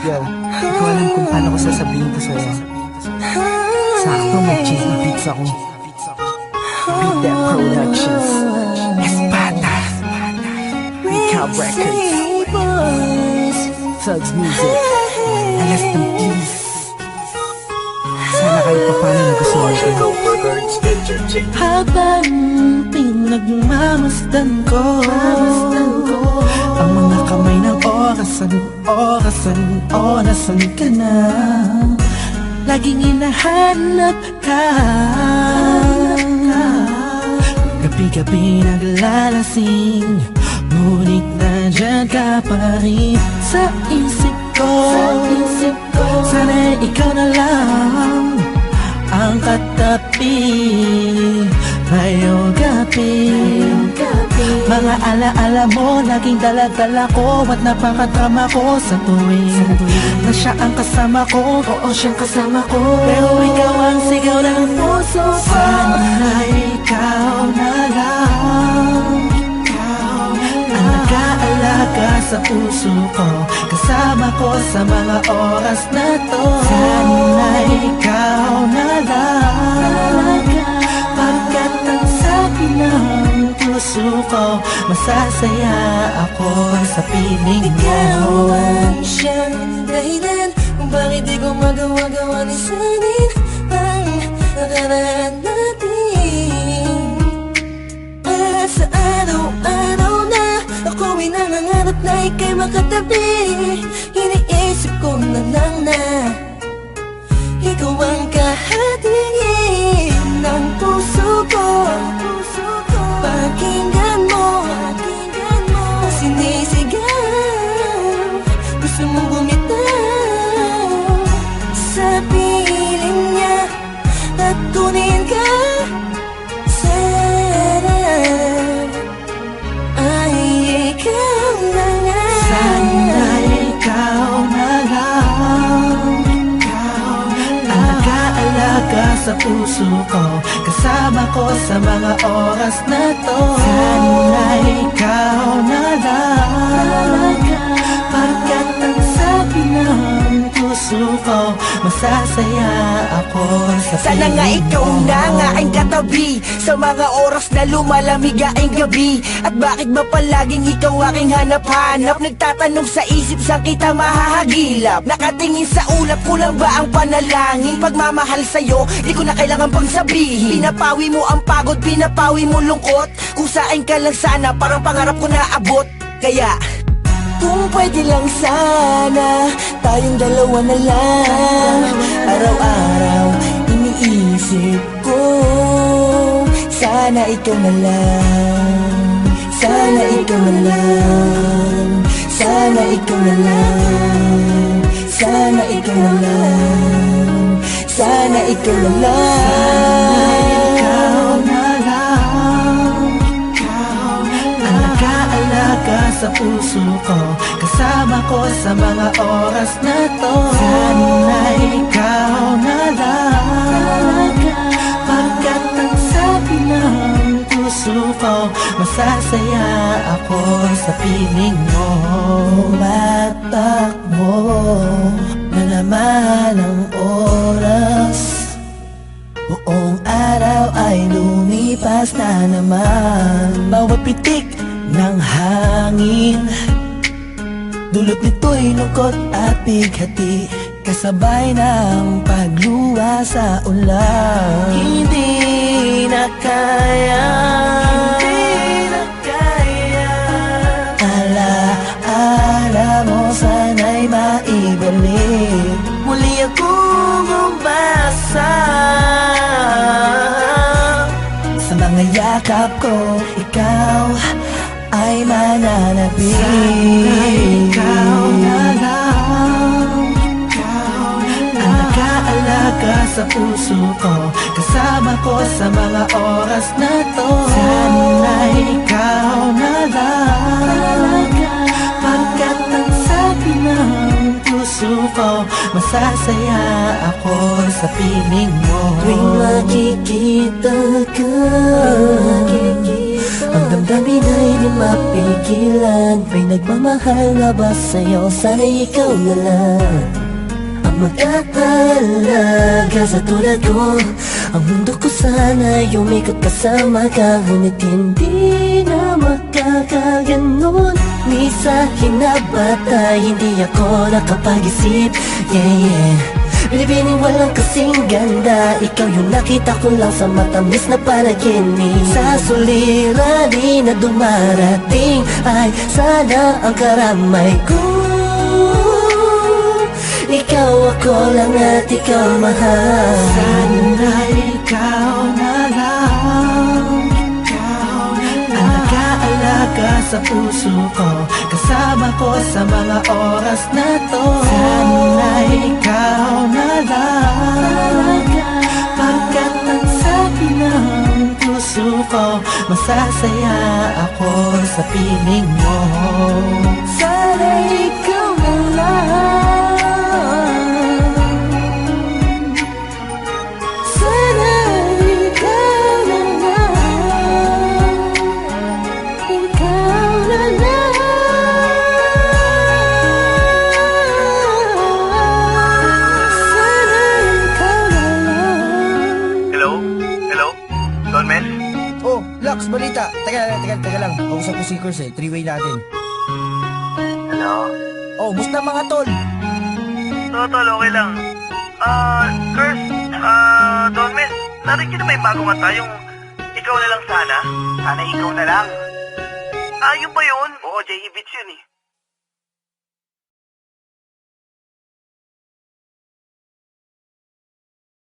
Yo, di ko alam kung paano ko sasabihin to sa'yo. Sakto mag-cheesy beats ako. Beat That Productions, Espada, Recap Records, Thugs Music, Alas ng Peace. Sana kayo pa paano nagustuhan ko. Habang pinagmamasdan ko ang mga kamay ng orasan ka na. Laging hinahanap ka, gabi-gabi naglalasing, ngunit nandyan ka pa rin sa isip ko. Sana ikaw na lang ang katabi ngayong gabi. Mga alaala mo laging dala-dala ko, at napakatama ko sa tuwing na siya ang kasama ko. Oo, siyang kasama ko, pero ikaw ang sigaw ng puso ko. Sana ikaw na lang ang nag-aalaga sa puso ko, kasama ko sa mga oras na to. Sana ikaw na lang, pagkat ang sabi ng puso ko, masasaya ako sa piling mo. Ikaw ang siyang dahilan kung bakit di ko magawa-gawa ni sanin ang nakaraan natin. At sa araw-araw na ako'y nangangarap na ika'y makatabi, iniisip ko na lang na ikaw ang kahatingin ng puso ko. Pakinggan mo ang sinisigaw, gusto mong bumitaw sa piling niya at kunin ka. Sana ay ikaw na nga. Sana ikaw na lang ang nag-aalaga sa puso ko, kasama ko sa mga oras na to. Sana ikaw na lang, pagkat ang sabi ng puso ko, masasaya ako sa piling mo. Sana nga ikaw na nga ang katabi sa mga oras na lumalamig ang gabi. At bakit ba palaging ikaw aking hanap-hanap? Nagtatanong sa isip, saan kita mahahagilap? Nakatingin sa ulap, kulang ba ang panalangin? Pagmamahal sa'yo, di ko na kailangan pang sabihin. Pinapawi mo ang pagod, pinapawi mo lungkot. Kung saan ka lang sana, parang pangarap ko na abot. Kaya kung pwede lang sana, tayong dalawa na lang. Araw-araw iniisip ko, sana ikaw na lang. Sana ikaw na lang. Sana ikaw na lang. Sana ikaw na lang. Sana ikaw na lang. Ikaw na lang ang nag-aalaga sa puso ko, kasama ko sa mga oras na to. Sana ikaw na lang, pagkat ang sabi ng puso ko, masasaya ako sa piling mo. Tumatakbo na naman ang oras, buong araw ay lumipas na naman. Bawat pitik ng hangin, dulot nito'y lungkot at bighati, kasabay ng pagluwa sa ulan. hindi na kaya. Alaala mo sana'y maibalik, Muli akong umasa sa mga yakap ko, ikaw ay mananatili. ikaw na lang ang nag-aalaga sa puso ko, kasama ko sa mga oras na to. Sana ikaw na lang, pagkat ang sabi ng puso ko, masasaya ako sa piling mo. Tuwing makikita ka, ang damdamin kami na hindi mapigilan. May nagmamahal na ba sa'yo? Sana'y ikaw na lang ang mag-aalaga sa tulad ko. Ang mundo ko sana umikot kasama ka, ngunit hindi na magkakaganon. Ni sa hinabata, hindi ako nakapag-isip. Yeah. Binibining walang kasing ganda, ikaw yung nakita ko lang sa matamis na panaginip. Sa suliranin na dumarating ay sana ang karamay ko. Ikaw ako lang at ikaw mahal. Sana ikaw na lang ang nag-aalaga sa puso ko, kasama ko sa mga oras na to. Sana ikaw na lang, pagkat ang sabi ng puso ko, masasaya ako sa piling mo. Sana ikaw na lang. Sana ikaw na lang. Ikaw na lang. Sana ikaw na lang. Hello? Hello? Don Mel? Oh, Lux, balita. Teka lang. Kausap ko si Kurs eh. Three-way natin. Hello? Oh, musta mga tol? Tol, okay lang. Kurs, Don Mel, narinig niyo na ba yung bagong kanta, yung Ikaw na lang sana? Sana ikaw na lang. Yun ba yun? Oo, J.E. Beats yun eh.